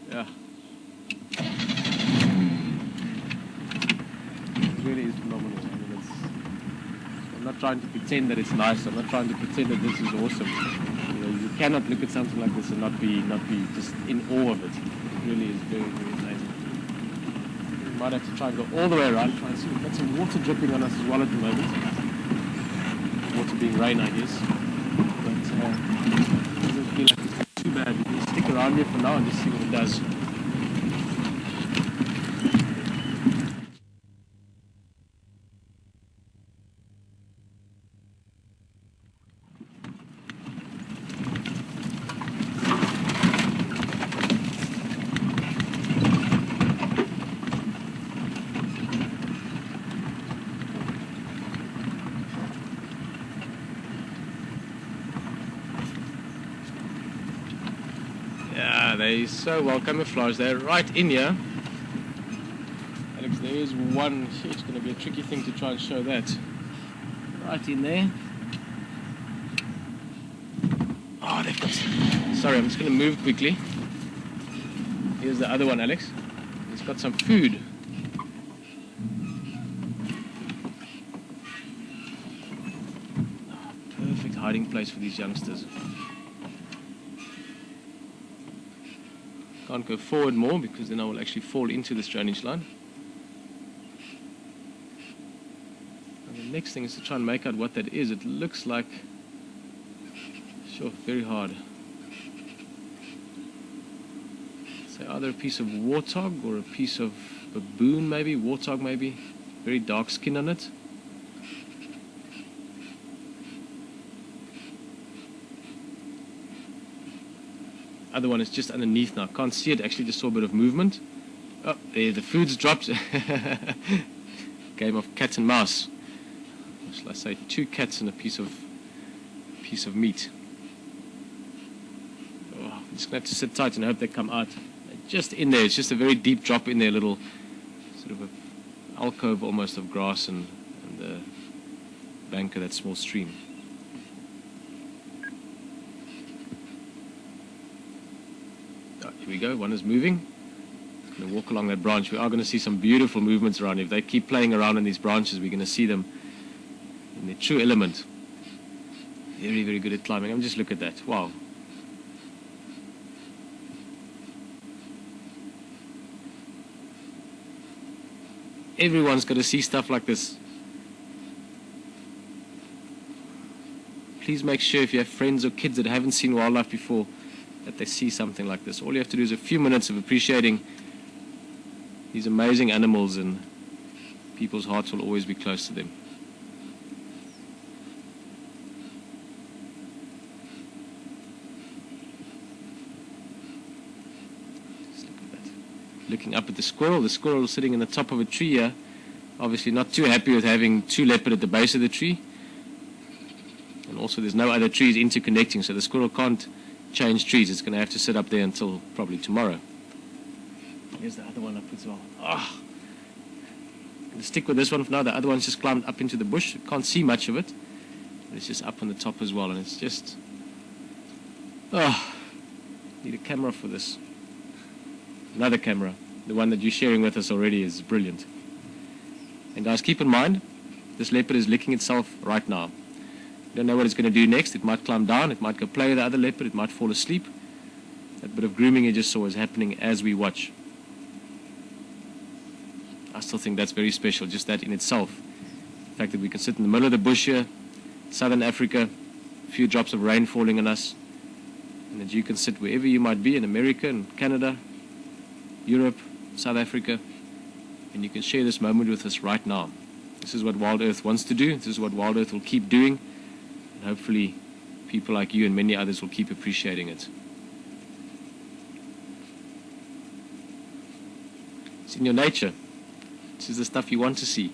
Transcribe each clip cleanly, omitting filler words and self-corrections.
Yeah. It really is phenomenal. I mean, I'm not trying to pretend that it's nice. I'm not trying to pretend that this is awesome. You know, you cannot look at something like this and not be just in awe of it. It really is very, very amazing. We might have to try and go all the way around, try and see. We've got some water dripping on us as well at the moment. Water being rain, I guess. But it doesn't feel like it's not too bad. We'll stick around here for now and just see what it does. Yeah, they're so well camouflaged. They're right in here. Alex, there is one. It's going to be a tricky thing to try and show that. Right in there. Oh, they've got some. Sorry, I'm just going to move quickly. Here's the other one, Alex. He's got some food. Oh, perfect hiding place for these youngsters. Can't go forward more because then I will actually fall into this drainage line. And the next thing is to try and make out what that is. It looks like, sure, very hard. So either a piece of warthog or a piece of baboon maybe, warthog maybe. Very dark skin on it. Other one is just underneath now. Can't see it, actually just saw a bit of movement. Oh, there, the food's dropped. Game of cat and mouse. Or shall I say two cats and a piece of meat. Oh, I'm just going to have to sit tight and hope they come out. They're just in there, it's just a very deep drop in there, little sort of a alcove almost of grass and the bank of that small stream. Here we go, one is moving. It's going to walk along that branch. We are going to see some beautiful movements around. If they keep playing around in these branches, we're going to see them in their true element. Very, very good at climbing. Just look at that. Wow. Everyone's got to see stuff like this. Please make sure if you have friends or kids that haven't seen wildlife before, that they see something like this. All you have to do is a few minutes of appreciating these amazing animals, and people's hearts will always be close to them. Just look at that. Looking up at the squirrel sitting in the top of a tree here, obviously not too happy with having two leopard at the base of the tree. And also there's no other trees interconnecting, so the squirrel can't change trees. It's going to have to sit up there until probably tomorrow. Here's the other one up as well. Oh, I'm going to stick with this one for now. The other one's just climbed up into the bush. Can't see much of it, but it's just up on the top as well, and it's just, oh, need a camera for this. Another camera. The one that you're sharing with us already is brilliant. And guys, keep in mind, this leopard is licking itself right now. You don't know what it's going to do next. It might climb down, it might go play with the other leopard, it might fall asleep. That bit of grooming you just saw is happening as we watch. I still think that's very special, just that in itself. The fact that we can sit in the middle of the bush here, southern Africa, a few drops of rain falling on us, and that you can sit wherever you might be in America and Canada, Europe, South Africa, and you can share this moment with us right now. This is what Wild Earth wants to do. This is what Wild Earth will keep doing. And hopefully people like you and many others will keep appreciating it. It's in your nature. This is the stuff you want to see.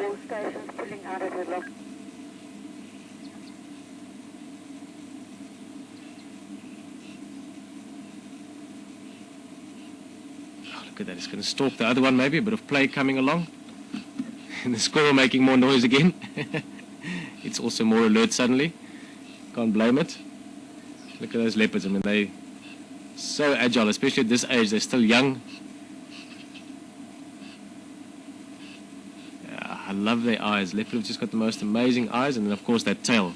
all stations pulling out of the lock. Oh, look at that, it's going to stalk the other one maybe, a bit of play coming along. And the squirrel making more noise again. It's also more alert suddenly. Can't blame it. Look at those leopards, I mean, they're so agile, especially at this age, they're still young. Yeah, I love their eyes. Leopard have just got the most amazing eyes, and then of course that tail.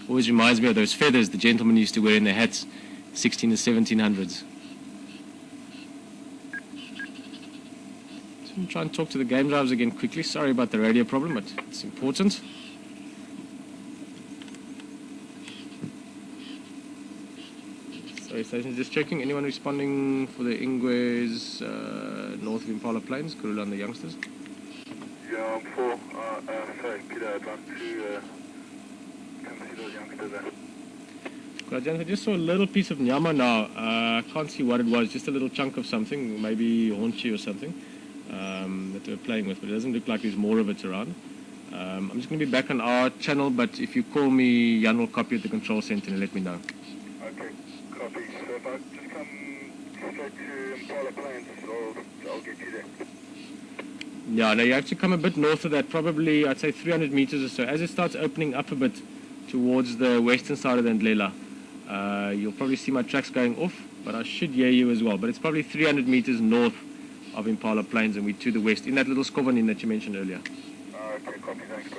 Always reminds me of those feathers the gentlemen used to wear in their hats, 16 and 1700s. So I'm trying to talk to the game drivers again quickly. Sorry about the radio problem, but it's important. Sorry, station just checking. Anyone responding for the Ingwes north of Impala Plains? Karula and the youngsters? Yeah, I'm for. Sorry, Peter, I'd like to come see those youngsters there. Good, I just saw a little piece of Djuma now. I can't see what it was, just a little chunk of something, maybe haunchy or something, that they were playing with, but it doesn't look like there's more of it around. I'm just going to be back on our channel, but if you call me, Jan will copy at the control center and let me know. Okay, copy. So if I just come straight to Impala Plains, I'll get you there. Yeah, no, you have to come a bit north of that, probably, I'd say 300 meters or so. As it starts opening up a bit towards the western side of the Ndlela, you'll probably see my tracks going off, but I should hear you as well. But it's probably 300 meters north of Impala Plains, and we're to the west, in that little Skovanin that you mentioned earlier. Okay, copy, thanks.